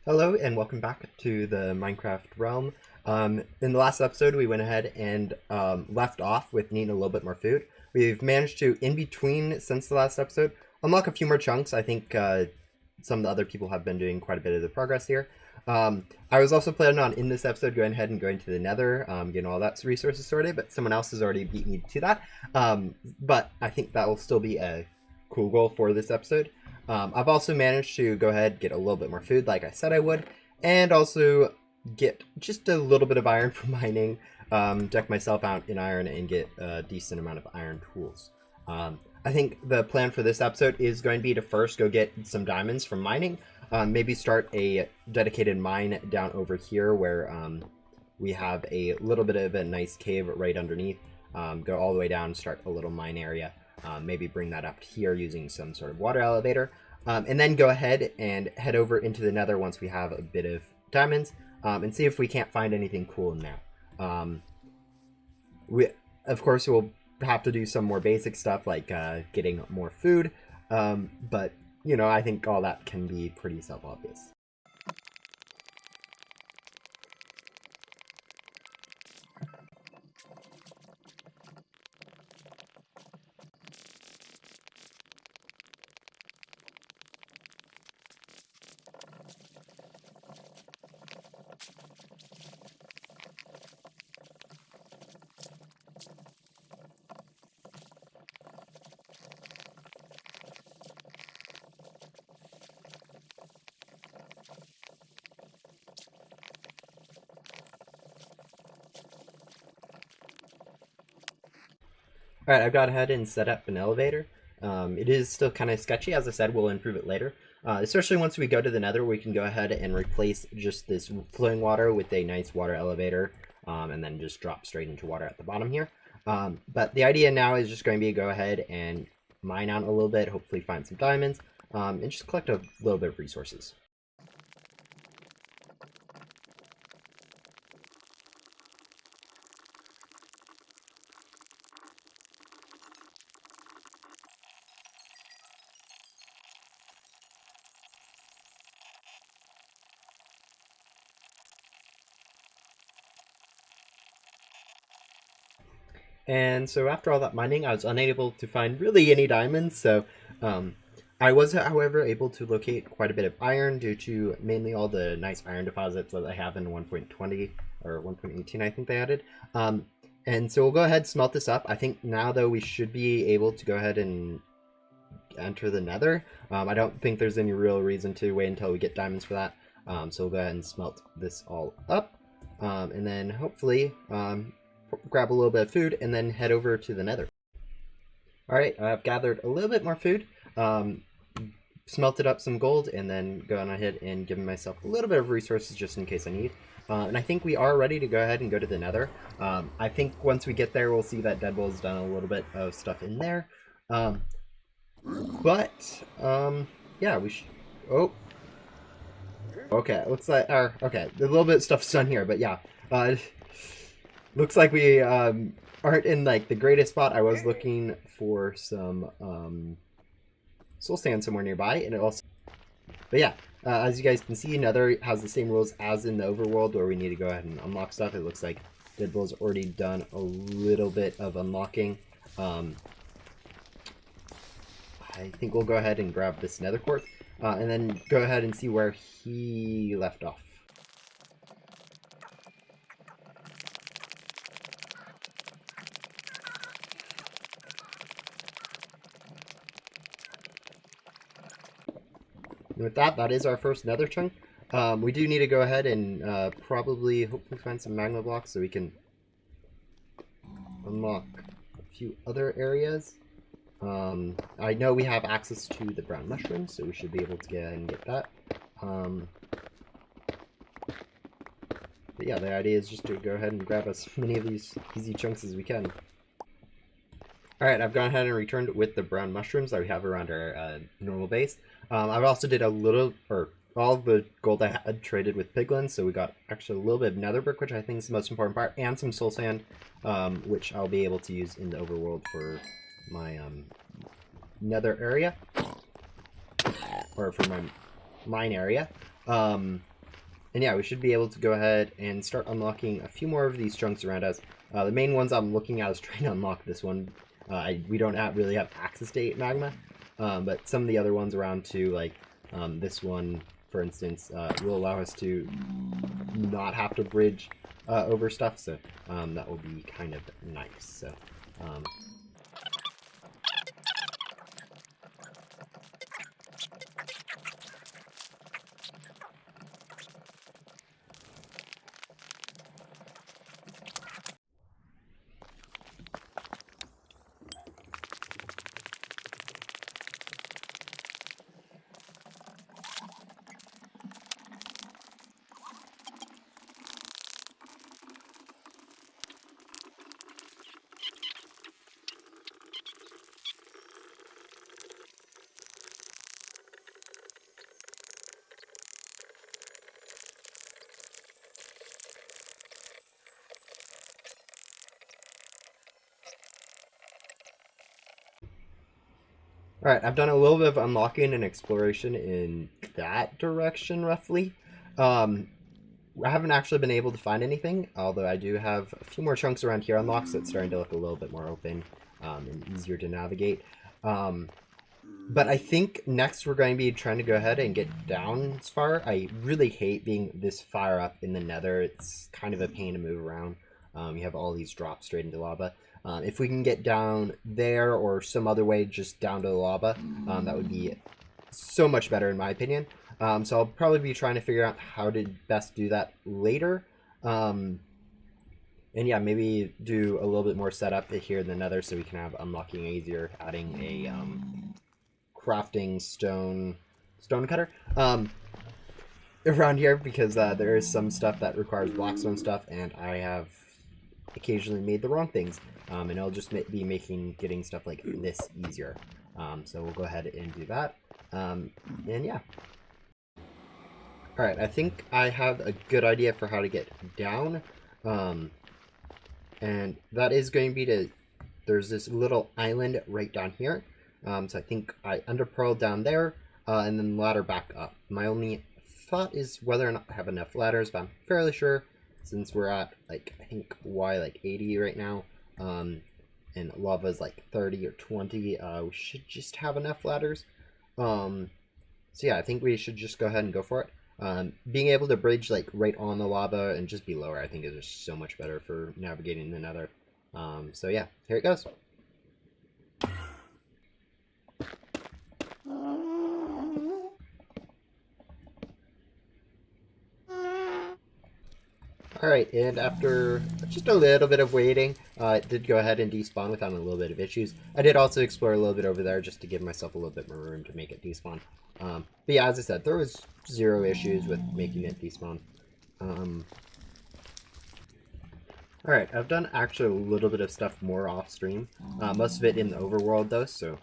Hello and welcome back to the Minecraft realm. In the last episode, we went ahead and left off with needing a little bit more food. We've managed to, in between since the last episode, unlock a few more chunks. I think some of the other people have been doing quite a bit of the progress here. I was also planning on, in this episode, going ahead and going to the Nether, getting all that resources sorted, but someone else has already beat me to that. But I think that will still be a cool goal for this episode. I've also managed to go ahead, get a little bit more food like I said I would, and also get just a little bit of iron from mining, deck myself out in iron, and get a decent amount of iron tools. I think the plan for this episode is going to be to first go get some diamonds from mining, maybe start a dedicated mine down over here where we have a little bit of a nice cave right underneath, go all the way down and start a little mine area. Maybe bring that up here using some sort of water elevator, and then go ahead and head over into the Nether once we have a bit of diamonds, and see if we can't find anything cool in there. We, of course, will have to do some more basic stuff like getting more food, but you know, I think all that can be pretty self-obvious. Alright, I've gone ahead and set up an elevator. It is still kind of sketchy. As I said, we'll improve it later. Especially once we go to the Nether, we can go ahead and replace just this flowing water with a nice water elevator, and then just drop straight into water at the bottom here. But the idea now is just going to be go ahead and mine out a little bit, hopefully find some diamonds, and just collect a little bit of resources. And so after all that mining, I was unable to find really any diamonds. So I was, however, able to locate quite a bit of iron due to mainly all the nice iron deposits that I have in 1.20 or 1.18, I think they added. And so we'll go ahead and smelt this up. I think now, though, we should be able to go ahead and enter the Nether. I don't think there's any real reason to wait until we get diamonds for that. So we'll go ahead and smelt this all up. And then hopefully grab a little bit of food and then head over to the Nether. Alright, I've gathered a little bit more food, smelted up some gold, and then gone ahead and given myself a little bit of resources just in case I need. And I think we are ready to go ahead and go to the Nether. I think once we get there, we'll see that Deadpool's done a little bit of stuff in there. Yeah, we should... Oh. Okay, looks like... okay, a little bit of stuff's done here, but yeah. Looks like we aren't in like the greatest spot. I was looking for some soul sand somewhere nearby, and it also. But yeah, as you guys can see, Nether has the same rules as in the overworld, where we need to go ahead and unlock stuff. It looks like Deadpool's already done a little bit of unlocking. I think we'll go ahead and grab this Nether quartz, and then go ahead and see where he left off. And with that, that is our first Nether chunk. We do need to go ahead and hopefully find some magma blocks so we can unlock a few other areas. I know we have access to the brown mushrooms, so we should be able to get ahead and get that. But yeah, the idea is just to go ahead and grab as many of these easy chunks as we can. Alright, I've gone ahead and returned with the brown mushrooms that we have around our normal base. I've also did a little, or all of the gold I had traded with piglins, so we got actually a little bit of nether brick, which I think is the most important part, and some soul sand, which I'll be able to use in the overworld for my nether area, or for my mine area. And yeah, we should be able to go ahead and start unlocking a few more of these chunks around us. The main ones I'm looking at is trying to unlock this one. We don't really have access to magma, but some of the other ones around too, like this one, for instance, will allow us to not have to bridge over stuff, so that will be kind of nice. So. Alright, I've done a little bit of unlocking and exploration in that direction, roughly. I haven't actually been able to find anything, although I do have a few more chunks around here unlocked, so it's starting to look a little bit more open and easier to navigate. But I think next we're going to be trying to go ahead and get down as far. I really hate being this far up in the Nether. It's kind of a pain to move around. You have all these drops straight into lava. If we can get down there or some other way just down to the lava, that would be so much better in my opinion. So I'll probably be trying to figure out how to best do that later. And yeah, maybe do a little bit more setup here in the Nether so we can have unlocking easier, adding a crafting stone cutter around here, because there is some stuff that requires blackstone stuff, and I have occasionally made the wrong things, and it'll just be making getting stuff like this easier. So we'll go ahead and do that, and yeah. Alright, I think I have a good idea for how to get down, and that is going to be there's this little island right down here. So I think I underpearl down there, and then ladder back up. My only thought is whether or not I have enough ladders, but I'm fairly sure, since we're at, like, I think Y, like, 80 right now, and lava's, like, 30 or 20, we should just have enough ladders. So yeah, I think we should just go ahead and go for it. Being able to bridge, like, right on the lava and just be lower, I think is just so much better for navigating the Nether. So yeah, here it goes. Alright, and after just a little bit of waiting, it did go ahead and despawn without a little bit of issues. I did also explore a little bit over there just to give myself a little bit more room to make it despawn. But yeah, as I said, there was 0 issues with making it despawn. Alright, I've done actually a little bit of stuff more off stream. Most of it in the overworld though, so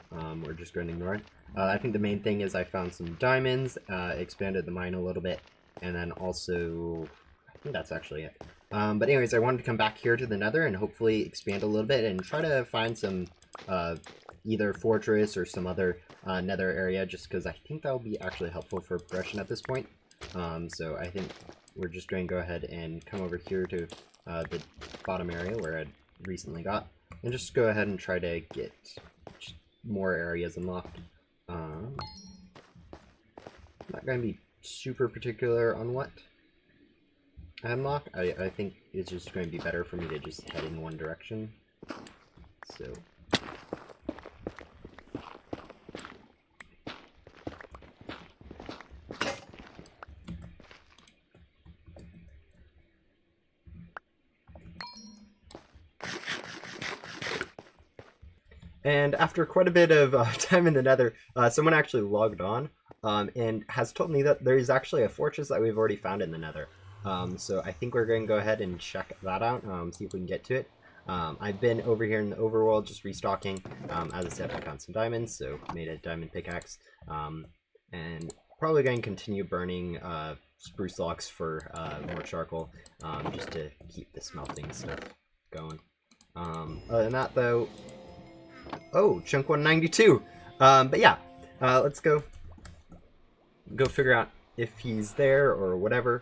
we're just going to ignore it. I think the main thing is I found some diamonds, expanded the mine a little bit, and then also I think that's actually it. But anyways, I wanted to come back here to the Nether and hopefully expand a little bit and try to find some either fortress or some other Nether area, just because I think that will be actually helpful for progression at this point. So I think we're just going to go ahead and come over here to the bottom area where I'd recently got, and just go ahead and try to get more areas unlocked. I'm not going to be super particular on what I unlock. I think it's just going to be better for me to just head in one direction. So and after quite a bit of time in the Nether, someone actually logged on and has told me that there is actually a fortress that we've already found in the Nether. So I think we're going to go ahead and check that out, see if we can get to it. I've been over here in the overworld just restocking. As I said, I found some diamonds, so made a diamond pickaxe. And probably going to continue burning spruce logs for more charcoal, just to keep the smelting stuff going. Other than that, though, oh, chunk 192. But yeah, let's go figure out if he's there or whatever.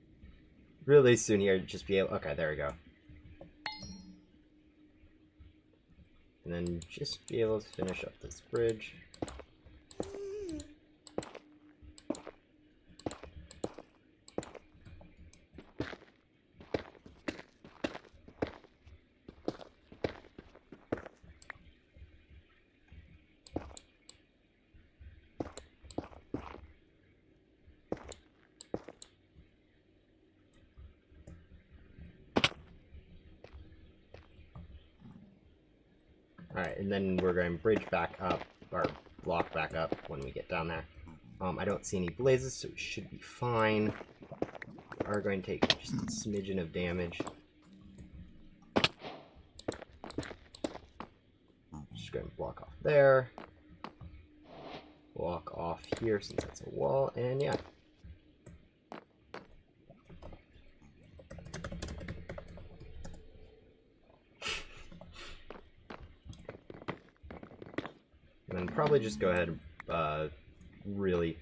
really soon here just be able... Okay, there we go. And then just be able to finish up this bridge. Alright, and then we're going to bridge back up, or block back up when we get down there. I don't see any blazes, so we should be fine. We are going to take just a smidgen of damage. Just going to block off there. Block off here since that's a wall, and yeah. And then probably just go ahead and really